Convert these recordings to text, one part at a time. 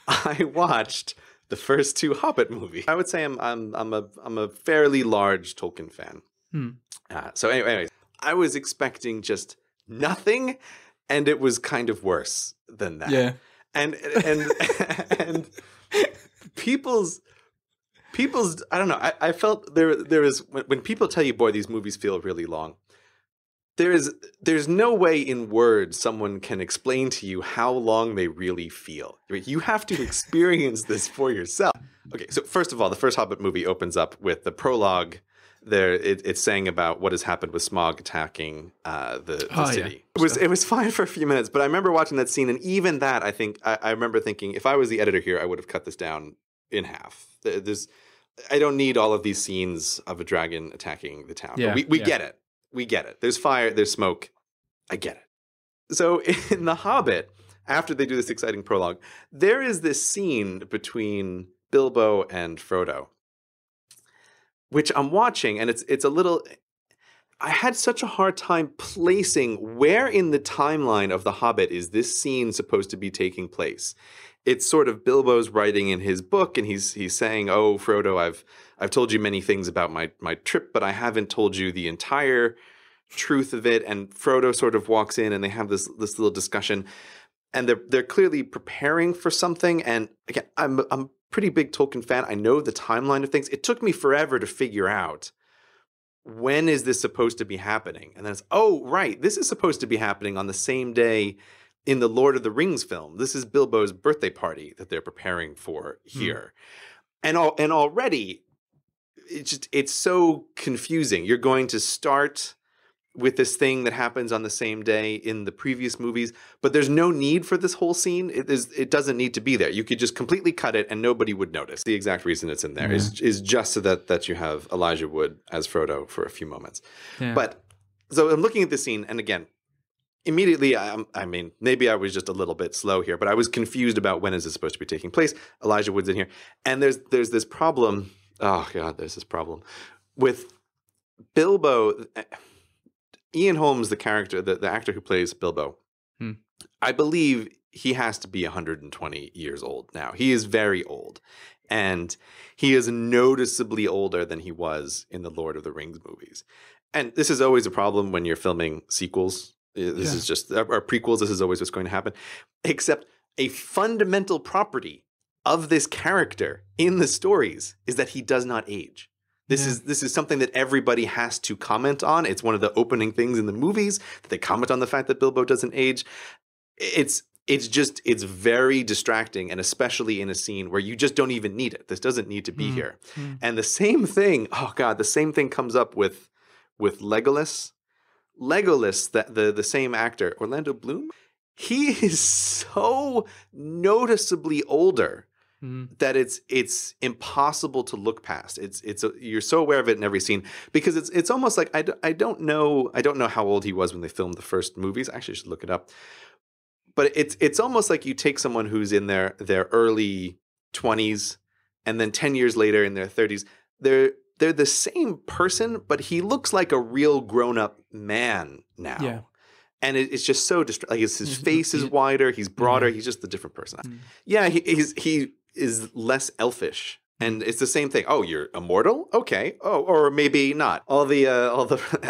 I watched the first two Hobbit movies. I would say I'm a fairly large Tolkien fan. So anyways, I was expecting just nothing, and it was kind of worse than that. Yeah. And people's I don't know. I felt there was when people tell you, boy, these movies feel really long. There's no way in words someone can explain to you how long they really feel. You have to experience this for yourself. Okay, so first of all, the first Hobbit movie opens up with the prologue. It's saying about what has happened with Smaug attacking the city. Yeah. It was fine for a few minutes, but I remember watching that scene, and even that, I remember thinking, if I was the editor here, I would have cut this down in half. I don't need all of these scenes of a dragon attacking the town. Yeah, we get it. We get it. There's fire, there's smoke. I get it. So in The Hobbit, after they do this exciting prologue, there is this scene between Bilbo and Frodo, which I'm watching, and it's a little... I had such a hard time placing where in the timeline of The Hobbit is this scene supposed to be taking place. It's sort of Bilbo's writing in his book, and he's saying, "Oh, Frodo, I've told you many things about my trip, but I haven't told you the entire truth of it." And Frodo sort of walks in, and they have this little discussion, and they're clearly preparing for something. And again, I'm a pretty big Tolkien fan. I know the timeline of things. It took me forever to figure out, when is this supposed to be happening? And then it's, oh, right, this is supposed to be happening on the same day in the Lord of the Rings film. This is Bilbo's birthday party that they're preparing for here. And already it's so confusing. You're going to start with this thing that happens on the same day in the previous movies, but there's no need for this whole scene. It doesn't need to be there. You could just completely cut it and nobody would notice. The exact reason it's in there is just so that you have Elijah Wood as Frodo for a few moments. Yeah. But so I'm looking at this scene, and again, immediately, I mean, maybe I was just a little bit slow here, but I was confused about when is this supposed to be taking place. Elijah Wood's in here. And there's this problem. Oh, God, there's this problem with Bilbo. Ian Holmes, the character, the actor who plays Bilbo, I believe he has to be 120 years old now. He is very old. And he is noticeably older than he was in the Lord of the Rings movies. And this is always a problem when you're filming sequels. This is just, or prequels, this is always what's going to happen. Except a fundamental property of this character in the stories is that he does not age. This is something that everybody has to comment on. It's one of the opening things in the movies that they comment on the fact that Bilbo doesn't age. It's very distracting, and especially in a scene where you just don't even need it. This doesn't need to be here. And the same thing, oh God, the same thing comes up with Legolas. Legolas, the same actor, Orlando Bloom, he is so noticeably older that it's impossible to look past. You're so aware of it in every scene, because it's almost like I don't know how old he was when they filmed the first movies. I actually should look it up. But it's almost like you take someone who's in their early 20s, and then 10 years later in their 30s, they're the same person, but he looks like a real grown-up man now. Yeah. And it's just so like his face is wider, he's broader, he's just a different person. Yeah, he is less elfish. And it's the same thing. Oh, you're immortal? Okay. Oh, or maybe not. All the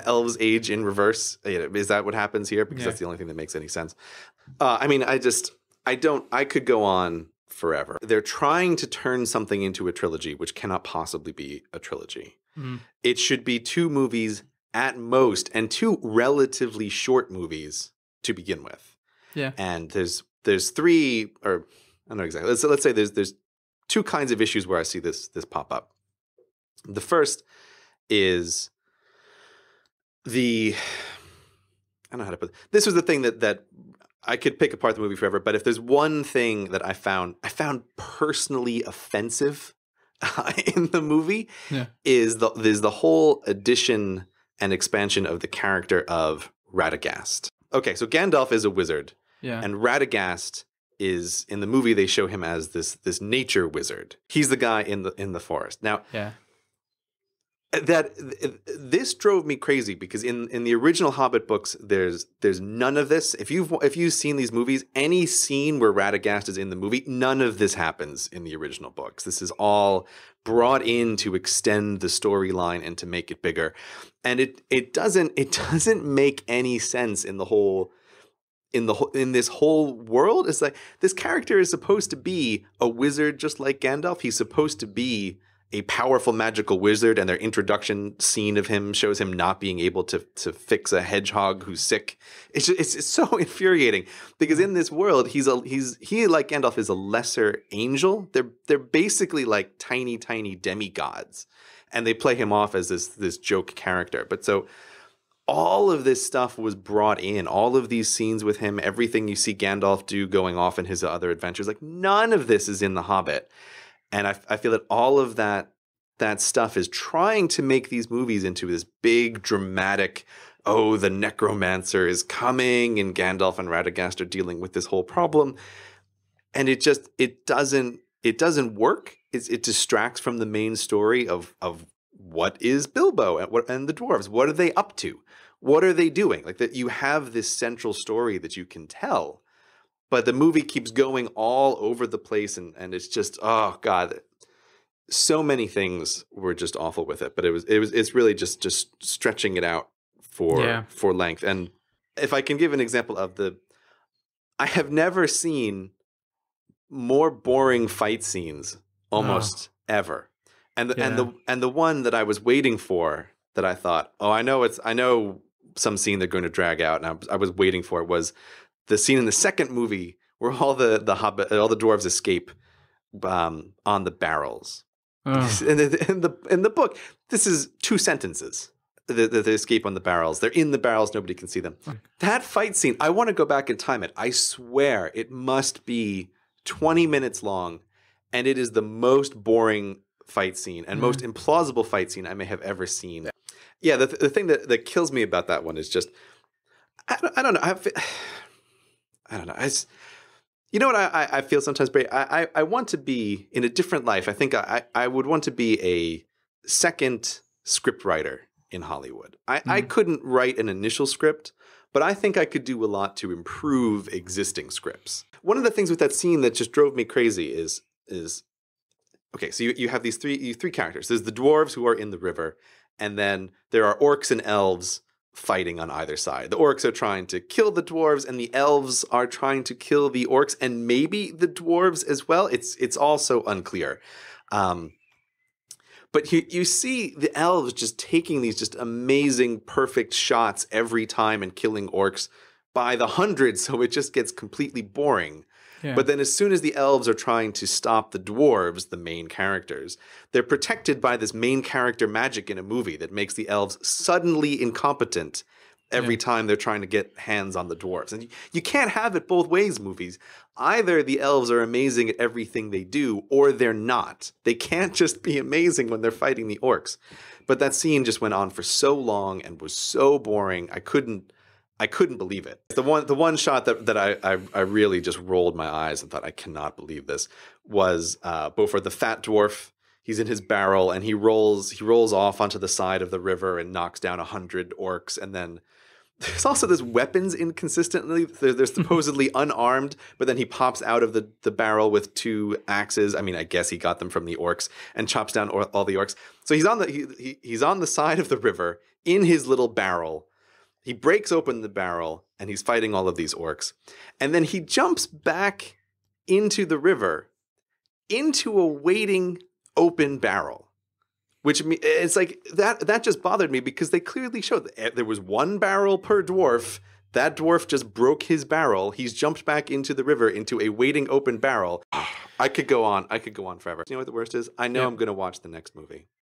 elves age in reverse. Is that what happens here? Because that's the only thing that makes any sense. I mean, I could go on forever. They're trying to turn something into a trilogy, which cannot possibly be a trilogy. It should be 2 movies at most, and 2 relatively short movies to begin with. Yeah. And there's 3, or I don't know exactly. Let's say there's 2 kinds of issues where I see this pop up. The first is I don't know how to put it. This was the thing that I could pick apart the movie forever, but if there's one thing that I found personally offensive in the movie, is the whole addition and expansion of the character of Radagast. Okay, so Gandalf is a wizard, and Radagast is, in the movie they show him as this nature wizard. He's the guy in the forest. Now, that this drove me crazy because in the original Hobbit books, there's none of this. If you've seen these movies, any scene where Radagast is in the movie, none of this happens in the original books. This is all brought in to extend the storyline and to make it bigger, and it doesn't make any sense in this whole world. It's like this character is supposed to be a wizard just like Gandalf. He's supposed to be a powerful magical wizard, and their introduction scene of him shows him not being able to fix a hedgehog who's sick. It's so infuriating because in this world he like Gandalf is a lesser angel. They're basically like tiny demigods, and they play him off as this joke character. But so all of this stuff was brought in, all of these scenes with him, everything you see Gandalf do going off in his other adventures, like none of this is in The Hobbit. And I feel that all of that stuff is trying to make these movies into this big, dramatic, oh, the necromancer is coming, and Gandalf and Radagast are dealing with this whole problem. And it doesn't work. It distracts from the main story of what is Bilbo and the dwarves. What are they up to? What are they doing? Like that, you have this central story that you can tell. But the movie keeps going all over the place, and it's just, oh God, so many things were just awful with it. But it's really just stretching it out for length. And if I can give an example of I have never seen more boring fight scenes almost ever. And the one that I was waiting for, that I thought, oh, I know some scene they're going to drag out, and I was waiting for it, was the scene in the second movie where all the dwarves escape on the barrels. Oh. In the book, this is 2 sentences. They escape on the barrels. They're in the barrels. Nobody can see them. That fight scene, I want to go back and time it. I swear it must be 20 minutes long, and it is the most boring fight scene and most implausible fight scene I may have ever seen. Yeah, the thing that kills me about that one is just, I don't know. I don't know. You know what I feel sometimes, Bray? I want to be in a different life. I think I would want to be a second script writer in Hollywood. I couldn't write an initial script, but I think I could do a lot to improve existing scripts. One of the things with that scene that just drove me crazy is okay, so you have these three characters. There's the dwarves who are in the river, and then there are orcs and elves fighting on either side. The orcs are trying to kill the dwarves, and the elves are trying to kill the orcs, and maybe the dwarves as well. It's also unclear. But you see the elves just taking these just amazing, perfect shots every time and killing orcs by the hundreds, so it just gets completely boring. Yeah. But then as soon as the elves are trying to stop the dwarves, the main characters, they're protected by this main character magic in a movie that makes the elves suddenly incompetent every time they're trying to get hands on the dwarves. And you can't have it both ways, movies. Either the elves are amazing at everything they do, or they're not. They can't just be amazing when they're fighting the orcs. But that scene just went on for so long and was so boring. I couldn't believe it. The one shot that I really just rolled my eyes and thought, I cannot believe this, was Beaufort, the fat dwarf. He's in his barrel and he rolls off onto the side of the river and knocks down 100 orcs. And then there's also this weapons inconsistently. They're supposedly unarmed, but then he pops out of the barrel with 2 axes. I mean, I guess he got them from the orcs and chops down all the orcs. So he's on the side of the river in his little barrel. He breaks open the barrel and he's fighting all of these orcs. And then he jumps back into the river, into a waiting open barrel. Which, it's like, that just bothered me because they clearly showed that there was 1 barrel per dwarf. That dwarf just broke his barrel. He's jumped back into the river into a waiting open barrel. I could go on forever. You know what the worst is? I know I'm going to watch the next movie.